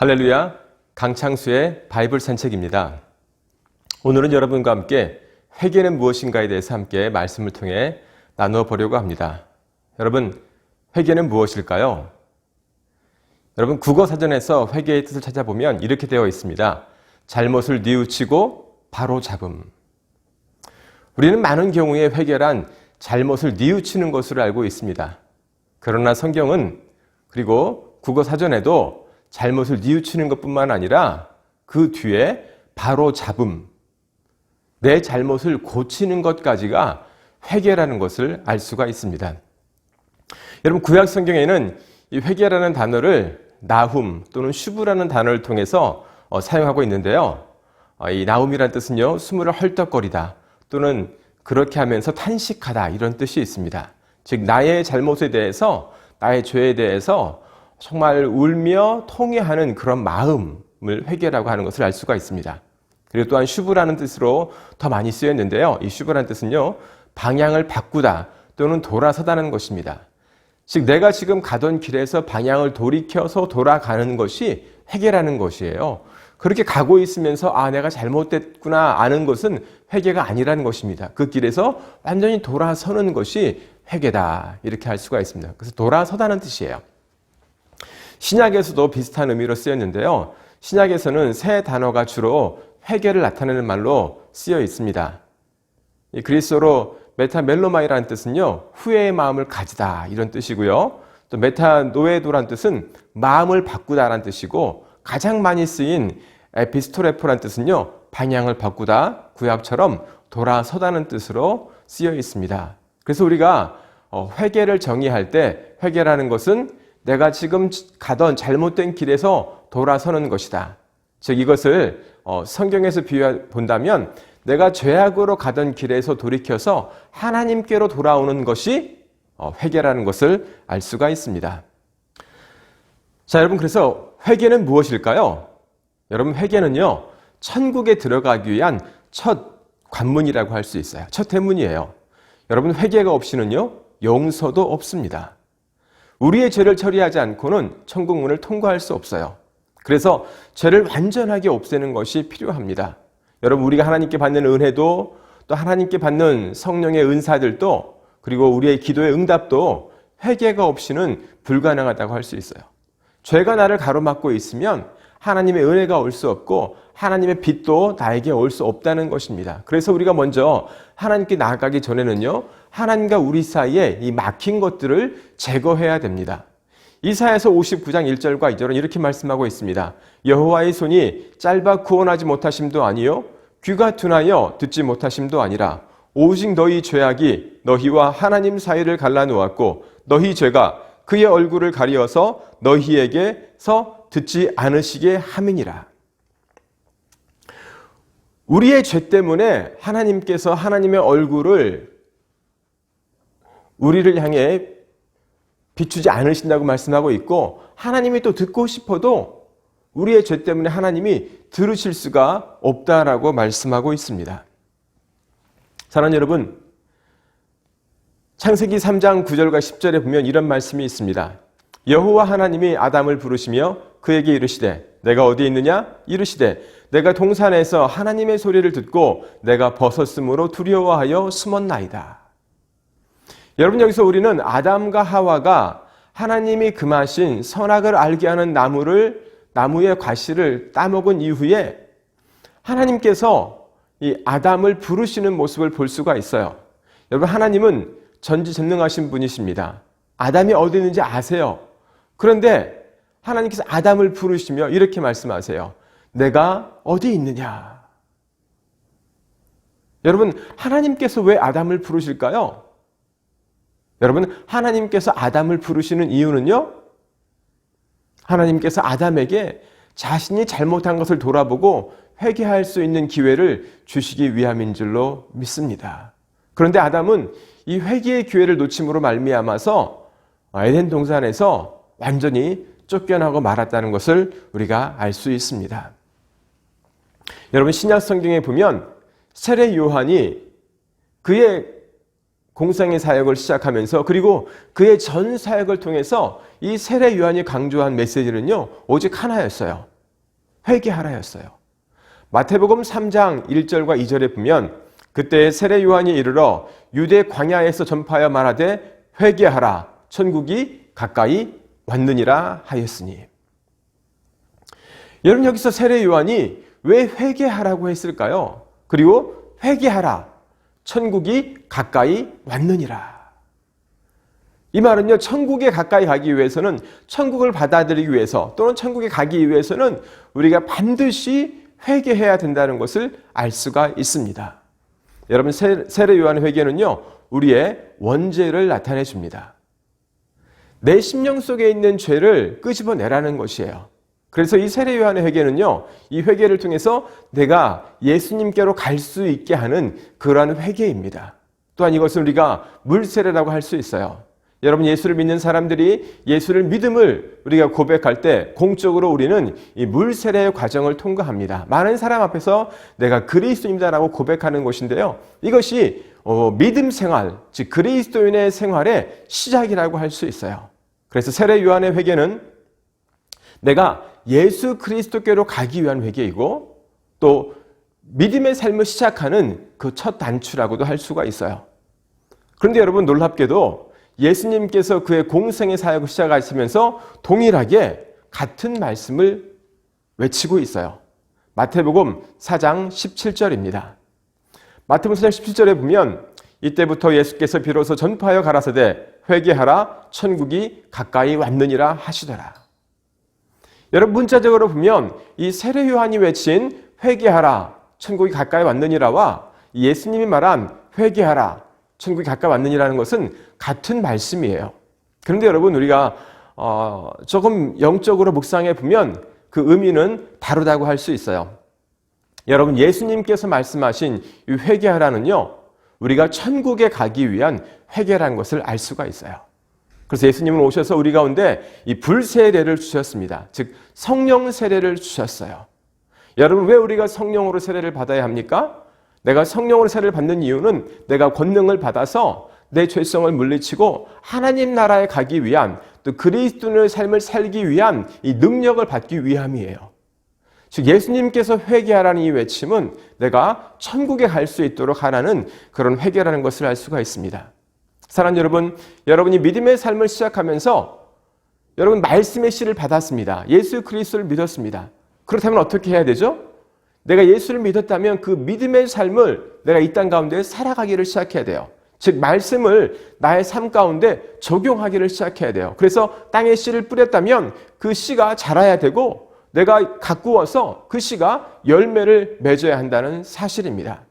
할렐루야, 강창수의 바이블 산책입니다. 오늘은 여러분과 함께 회개는 무엇인가에 대해서 함께 말씀을 통해 나누어 보려고 합니다. 여러분, 회개는 무엇일까요? 여러분, 국어사전에서 회개의 뜻을 찾아보면 이렇게 되어 있습니다. 잘못을 뉘우치고 바로잡음. 우리는 많은 경우에 회개란 잘못을 뉘우치는 것으로 알고 있습니다. 그러나 성경은 그리고 국어사전에도 잘못을 뉘우치는 것뿐만 아니라 그 뒤에 바로잡음, 내 잘못을 고치는 것까지가 회개라는 것을 알 수가 있습니다. 여러분, 구약 성경에는 이 회개라는 단어를 나훔 또는 슈브라는 단어를 통해서 사용하고 있는데요. 이 나훔이라는 뜻은요, 숨을 헐떡거리다 또는 그렇게 하면서 탄식하다 이런 뜻이 있습니다. 즉 나의 잘못에 대해서, 나의 죄에 대해서 정말 울며 통회하는 그런 마음을 회개라고 하는 것을 알 수가 있습니다. 그리고 또한 슈브라는 뜻으로 더 많이 쓰였는데요. 이 슈브라는 뜻은요, 방향을 바꾸다 또는 돌아서다는 것입니다. 즉 내가 지금 가던 길에서 방향을 돌이켜서 돌아가는 것이 회개라는 것이에요. 그렇게 가고 있으면서 내가 잘못됐구나 아는 것은 회개가 아니라는 것입니다. 그 길에서 완전히 돌아서는 것이 회개다 이렇게 할 수가 있습니다. 그래서 돌아서다는 뜻이에요. 신약에서도 비슷한 의미로 쓰였는데요. 신약에서는 세 단어가 주로 회개를 나타내는 말로 쓰여 있습니다. 이 그리스어로 메타멜로마이라는 뜻은요, 후회의 마음을 가지다 이런 뜻이고요. 또 메타노에도라는 뜻은 마음을 바꾸다라는 뜻이고, 가장 많이 쓰인 에피스토레포라는 뜻은요, 방향을 바꾸다, 구약처럼 돌아서다는 뜻으로 쓰여 있습니다. 그래서 우리가 회개를 정의할 때 회개라는 것은 내가 지금 가던 잘못된 길에서 돌아서는 것이다. 즉 이것을 성경에서 비유해 본다면 내가 죄악으로 가던 길에서 돌이켜서 하나님께로 돌아오는 것이 회개라는 것을 알 수가 있습니다. 자, 여러분, 그래서 회개는 무엇일까요? 여러분, 회개는요, 천국에 들어가기 위한 첫 관문이라고 할 수 있어요. 첫 대문이에요. 여러분, 회개가 없이는요, 용서도 없습니다. 우리의 죄를 처리하지 않고는 천국 문을 통과할 수 없어요. 그래서 죄를 완전하게 없애는 것이 필요합니다. 여러분, 우리가 하나님께 받는 은혜도, 또 하나님께 받는 성령의 은사들도, 그리고 우리의 기도의 응답도 회개가 없이는 불가능하다고 할 수 있어요. 죄가 나를 가로막고 있으면 하나님의 은혜가 올 수 없고 하나님의 빛도 나에게 올 수 없다는 것입니다. 그래서 우리가 먼저 하나님께 나아가기 전에는요, 하나님과 우리 사이에 이 막힌 것들을 제거해야 됩니다. 이사야서 59장 1절과 2절은 이렇게 말씀하고 있습니다. 여호와의 손이 짧아 구원하지 못하심도 아니요, 귀가 둔하여 듣지 못하심도 아니라 오직 너희 죄악이 너희와 하나님 사이를 갈라놓았고 너희 죄가 그의 얼굴을 가리어서 너희에게서 듣지 않으시게 함이니라. 우리의 죄 때문에 하나님께서 하나님의 얼굴을 우리를 향해 비추지 않으신다고 말씀하고 있고, 하나님이 또 듣고 싶어도 우리의 죄 때문에 하나님이 들으실 수가 없다라고 말씀하고 있습니다. 사랑하는 여러분, 창세기 3장 9절과 10절에 보면 이런 말씀이 있습니다. 여호와 하나님이 아담을 부르시며 그에게 이르시되 내가 어디 있느냐? 이르시되 내가 동산에서 하나님의 소리를 듣고 내가 벗었으므로 두려워하여 숨었나이다. 여러분, 여기서 우리는 아담과 하와가 하나님이 금하신 선악을 알게 하는 나무의 과실을 따먹은 이후에 하나님께서 이 아담을 부르시는 모습을 볼 수가 있어요. 여러분, 하나님은 전지전능하신 분이십니다. 아담이 어디 있는지 아세요. 그런데 하나님께서 아담을 부르시며 이렇게 말씀하세요. 내가 어디 있느냐? 여러분, 하나님께서 왜 아담을 부르실까요? 여러분, 하나님께서 아담을 부르시는 이유는요, 하나님께서 아담에게 자신이 잘못한 것을 돌아보고 회개할 수 있는 기회를 주시기 위함인 줄로 믿습니다. 그런데 아담은 이 회개의 기회를 놓침으로 말미암아서 에덴 동산에서 완전히 쫓겨나고 말았다는 것을 우리가 알 수 있습니다. 여러분, 신약 성경에 보면 세례 요한이 그의 공생의 사역을 시작하면서, 그리고 그의 전 사역을 통해서 이 세례 요한이 강조한 메시지는요, 오직 하나였어요. 회개하라였어요. 마태복음 3장 1절과 2절에 보면 그때 세례 요한이 이르러 유대 광야에서 전파하여 말하되 회개하라 천국이 가까이 왔느니라 하였으니. 여러분, 여기서 세례 요한이 왜 회개하라고 했을까요? 그리고 회개하라 천국이 가까이 왔느니라. 이 말은요, 천국에 가까이 가기 위해서는, 천국을 받아들이기 위해서 또는 천국에 가기 위해서는 우리가 반드시 회개해야 된다는 것을 알 수가 있습니다. 여러분, 세례 요한의 회개는요, 우리의 원죄를 나타내 줍니다. 내 심령 속에 있는 죄를 끄집어내라는 것이에요. 그래서 이 세례 요한의 회개는요, 이 회개를 통해서 내가 예수님께로 갈 수 있게 하는 그러한 회개입니다. 또한 이것을 우리가 물세례라고 할 수 있어요. 여러분, 예수를 믿는 사람들이 예수를 믿음을 우리가 고백할 때 공적으로 우리는 이 물세례의 과정을 통과합니다. 많은 사람 앞에서 내가 그리스도입니다라고 고백하는 것인데요. 이것이 믿음 생활, 즉 그리스도인의 생활의 시작이라고 할 수 있어요. 그래서 세례 요한의 회개는 내가 예수 그리스도께로 가기 위한 회개이고 또 믿음의 삶을 시작하는 그 첫 단추라고도 할 수가 있어요. 그런데 여러분, 놀랍게도 예수님께서 그의 공생의 사역을 시작하시면서 동일하게 같은 말씀을 외치고 있어요. 마태복음 4장 17절입니다. 마태복음 4장 17절에 보면 이때부터 예수께서 비로소 전파하여 가라사대 회개하라 천국이 가까이 왔느니라 하시더라. 여러분, 문자적으로 보면 이 세례 요한이 외친 회개하라 천국이 가까이 왔느니라와 예수님이 말한 회개하라 천국이 가까이 왔느니라는 것은 같은 말씀이에요. 그런데 여러분, 우리가 조금 영적으로 묵상해 보면 그 의미는 다르다고 할 수 있어요. 여러분, 예수님께서 말씀하신 이 회개하라는요, 우리가 천국에 가기 위한 회개라는 것을 알 수가 있어요. 그래서 예수님은 오셔서 우리 가운데 이 불세례를 주셨습니다. 즉 성령 세례를 주셨어요. 여러분, 왜 우리가 성령으로 세례를 받아야 합니까? 내가 성령으로 세례를 받는 이유는 내가 권능을 받아서 내 죄성을 물리치고 하나님 나라에 가기 위한, 또 그리스도인의 삶을 살기 위한 이 능력을 받기 위함이에요. 즉 예수님께서 회개하라는 이 외침은 내가 천국에 갈 수 있도록 하라는 그런 회개라는 것을 알 수가 있습니다. 사랑하는 여러분, 여러분이 믿음의 삶을 시작하면서 여러분 말씀의 씨를 받았습니다. 예수 그리스도를 믿었습니다. 그렇다면 어떻게 해야 되죠? 내가 예수를 믿었다면 그 믿음의 삶을 내가 이 땅 가운데 살아가기를 시작해야 돼요. 즉 말씀을 나의 삶 가운데 적용하기를 시작해야 돼요. 그래서 땅에 씨를 뿌렸다면 그 씨가 자라야 되고 내가 가꾸어서 그 씨가 열매를 맺어야 한다는 사실입니다.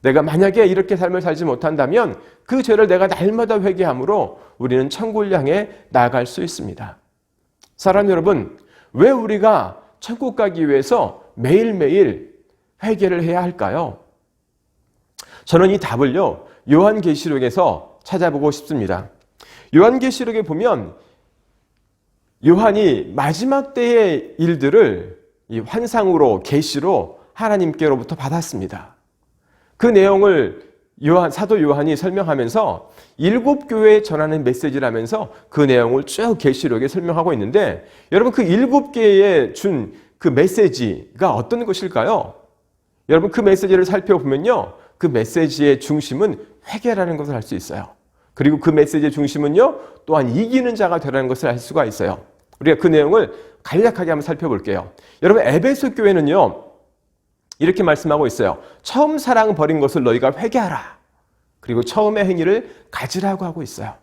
내가 만약에 이렇게 삶을 살지 못한다면 그 죄를 내가 날마다 회개함으로 우리는 천국을 향해 나아갈 수 있습니다. 사랑하는 여러분, 왜 우리가 천국 가기 위해서 매일매일 회개를 해야 할까요? 저는 이 답을요, 요한계시록에서 찾아보고 싶습니다. 요한계시록에 보면 요한이 마지막 때의 일들을 이 환상으로, 계시로 하나님께로부터 받았습니다. 그 내용을 사도 요한이 설명하면서 7교회에 전하는 메시지라면서 그 내용을 쭉 계시록에 설명하고 있는데, 여러분 그 7개에 준 그 메시지가 어떤 것일까요? 여러분 그 메시지를 살펴보면요, 그 메시지의 중심은 회개라는 것을 알 수 있어요. 그리고 그 메시지의 중심은요, 또한 이기는 자가 되라는 것을 알 수가 있어요. 우리가 그 내용을 간략하게 한번 살펴볼게요. 여러분 에베소 교회는요, 이렇게 말씀하고 있어요. 처음 사랑 버린 것을 너희가 회개하라. 그리고 처음의 행위를 가지라고 하고 있어요.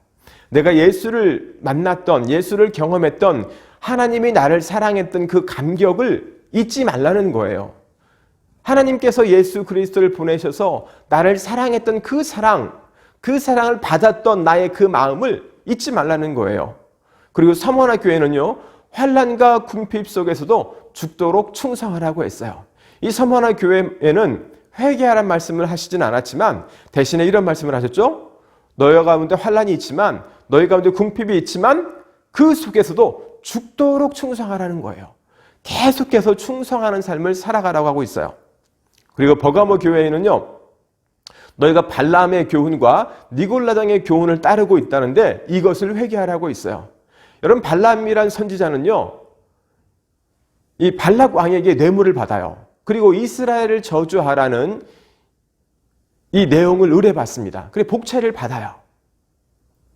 내가 예수를 만났던, 예수를 경험했던, 하나님이 나를 사랑했던 그 감격을 잊지 말라는 거예요. 하나님께서 예수 그리스도를 보내셔서 나를 사랑했던 그 사랑을 받았던 나의 그 마음을 잊지 말라는 거예요. 그리고 서머나 교회는요, 환난과 궁핍 속에서도 죽도록 충성하라고 했어요. 이 서머나 교회에는 회개하라는 말씀을 하시진 않았지만 대신에 이런 말씀을 하셨죠. 너희 가운데 환난이 있지만, 너희 가운데 궁핍이 있지만 그 속에서도 죽도록 충성하라는 거예요. 계속해서 충성하는 삶을 살아가라고 하고 있어요. 그리고 버가모 교회에는요, 너희가 발람의 교훈과 니골라당의 교훈을 따르고 있다는데 이것을 회개하라고 있어요. 여러분 발람이란 선지자는요, 이 발락 왕에게 뇌물을 받아요. 그리고 이스라엘을 저주하라는 이 내용을 의뢰받습니다. 그리고 복채를 받아요.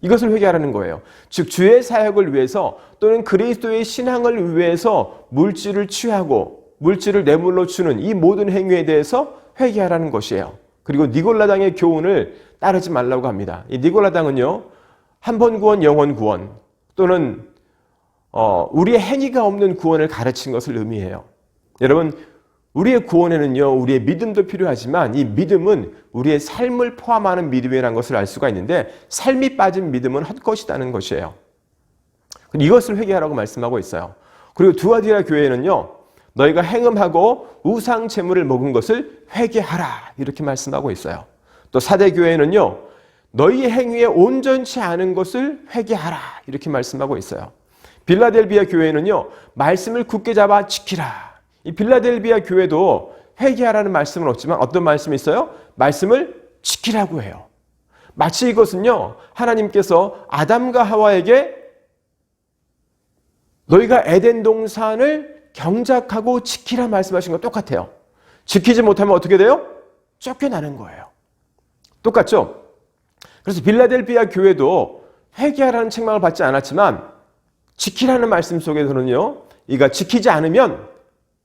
이것을 회개하라는 거예요. 즉 주의 사역을 위해서 또는 그리스도의 신앙을 위해서 물질을 취하고 물질을 뇌물로 주는 이 모든 행위에 대해서 회개하라는 것이에요. 그리고 니골라당의 교훈을 따르지 말라고 합니다. 이 니골라당은요, 한 번 구원 영원 구원 또는 우리의 행위가 없는 구원을 가르친 것을 의미해요. 여러분, 우리의 구원에는요, 우리의 믿음도 필요하지만 이 믿음은 우리의 삶을 포함하는 믿음이라는 것을 알 수가 있는데 삶이 빠진 믿음은 헛것이라는 것이에요. 이것을 회개하라고 말씀하고 있어요. 그리고 두아디라 교회는요, 너희가 행음하고 우상 제물을 먹은 것을 회개하라 이렇게 말씀하고 있어요. 또 사대 교회는요, 너희의 행위에 온전치 않은 것을 회개하라 이렇게 말씀하고 있어요. 빌라델비아 교회는요, 말씀을 굳게 잡아 지키라. 이 빌라델비아 교회도 회개하라는 말씀은 없지만 어떤 말씀이 있어요? 말씀을 지키라고 해요. 마치 이것은요, 하나님께서 아담과 하와에게 너희가 에덴 동산을 경작하고 지키라 말씀하신 것 똑같아요. 지키지 못하면 어떻게 돼요? 쫓겨나는 거예요. 똑같죠? 그래서 빌라델비아 교회도 회개하라는 책망을 받지 않았지만 지키라는 말씀 속에서는요, 이가 지키지 않으면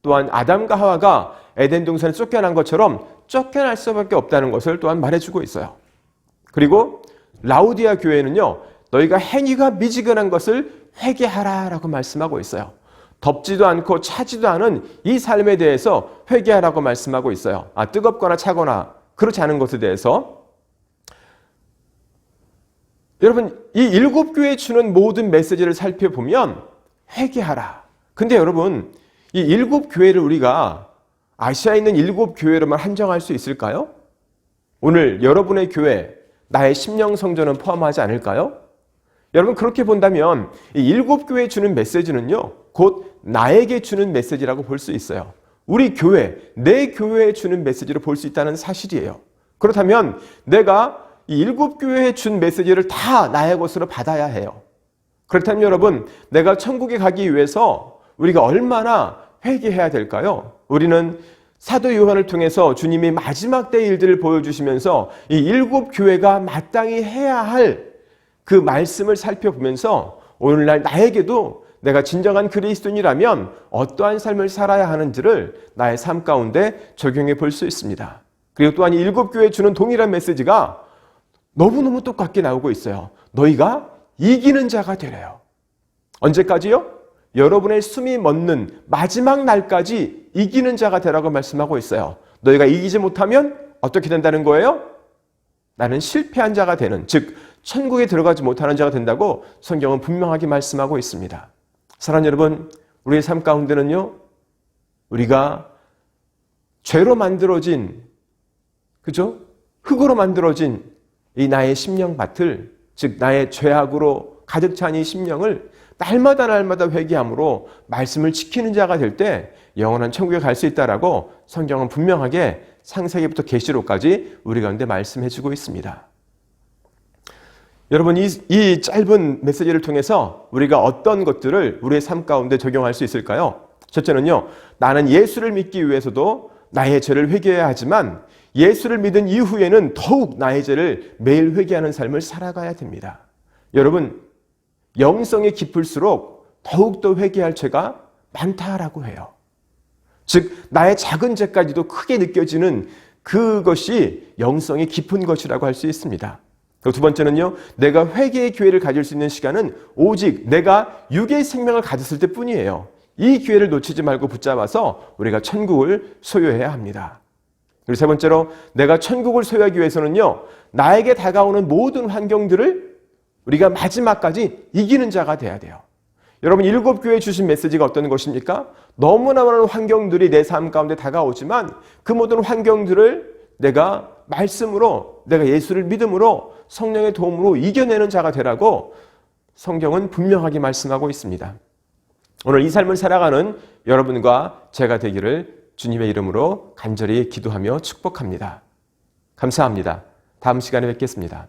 또한 아담과 하와가 에덴 동산에 쫓겨난 것처럼 쫓겨날 수밖에 없다는 것을 또한 말해주고 있어요. 그리고 라우디아 교회는요, 너희가 행위가 미지근한 것을 회개하라라고 말씀하고 있어요. 덥지도 않고 차지도 않은 이 삶에 대해서 회개하라고 말씀하고 있어요. 뜨겁거나 차거나 그렇지 않은 것에 대해서. 여러분, 이 일곱 교회에 주는 모든 메시지를 살펴보면 회개하라. 근데 여러분, 이 일곱 교회를 우리가 아시아에 있는 일곱 교회로만 한정할 수 있을까요? 오늘 여러분의 교회, 나의 심령 성전은 포함하지 않을까요? 여러분, 그렇게 본다면 이 일곱 교회에 주는 메시지는요, 곧 나에게 주는 메시지라고 볼 수 있어요. 우리 교회, 내 교회에 주는 메시지로 볼 수 있다는 사실이에요. 그렇다면 내가 이 일곱 교회에 준 메시지를 다 나의 것으로 받아야 해요. 그렇다면 여러분, 내가 천국에 가기 위해서 우리가 얼마나 회개해야 될까요? 우리는 사도 요한을 통해서 주님이 마지막 때 일들을 보여주시면서 이 일곱 교회가 마땅히 해야 할 그 말씀을 살펴보면서 오늘날 나에게도 내가 진정한 그리스도인이라면 어떠한 삶을 살아야 하는지를 나의 삶 가운데 적용해 볼 수 있습니다. 그리고 또한 이 일곱 교회에 주는 동일한 메시지가 너무너무 똑같게 나오고 있어요. 너희가 이기는 자가 되래요. 언제까지요? 여러분의 숨이 멎는 마지막 날까지 이기는 자가 되라고 말씀하고 있어요. 너희가 이기지 못하면 어떻게 된다는 거예요? 나는 실패한 자가 되는, 즉 천국에 들어가지 못하는 자가 된다고 성경은 분명하게 말씀하고 있습니다. 사랑하는 여러분, 우리의 삶 가운데는요, 우리가 죄로 만들어진, 그죠? 흙으로 만들어진 이 나의 심령밭을, 즉 나의 죄악으로 가득 찬 이 심령을 날마다 회개함으로 말씀을 지키는 자가 될 때 영원한 천국에 갈 수 있다라고 성경은 분명하게 창세기부터 계시록까지 우리 가운데 말씀해주고 있습니다. 여러분, 이 짧은 메시지를 통해서 우리가 어떤 것들을 우리의 삶 가운데 적용할 수 있을까요? 첫째는요, 나는 예수를 믿기 위해서도 나의 죄를 회개해야 하지만 예수를 믿은 이후에는 더욱 나의 죄를 매일 회개하는 삶을 살아가야 됩니다. 여러분, 영성이 깊을수록 더욱더 회개할 죄가 많다라고 해요. 즉 나의 작은 죄까지도 크게 느껴지는 그것이 영성이 깊은 것이라고 할 수 있습니다. 두 번째는요, 내가 회개의 기회를 가질 수 있는 시간은 오직 내가 육의 생명을 가졌을 때뿐이에요. 이 기회를 놓치지 말고 붙잡아서 우리가 천국을 소유해야 합니다. 그리고 세 번째로, 내가 천국을 소유하기 위해서는요, 나에게 다가오는 모든 환경들을 우리가 마지막까지 이기는 자가 돼야 돼요. 여러분, 일곱 교회에 주신 메시지가 어떤 것입니까? 너무나 많은 환경들이 내 삶 가운데 다가오지만 그 모든 환경들을 내가 말씀으로, 내가 예수를 믿음으로 성령의 도움으로 이겨내는 자가 되라고 성경은 분명하게 말씀하고 있습니다. 오늘 이 삶을 살아가는 여러분과 제가 되기를 주님의 이름으로 간절히 기도하며 축복합니다. 감사합니다. 다음 시간에 뵙겠습니다.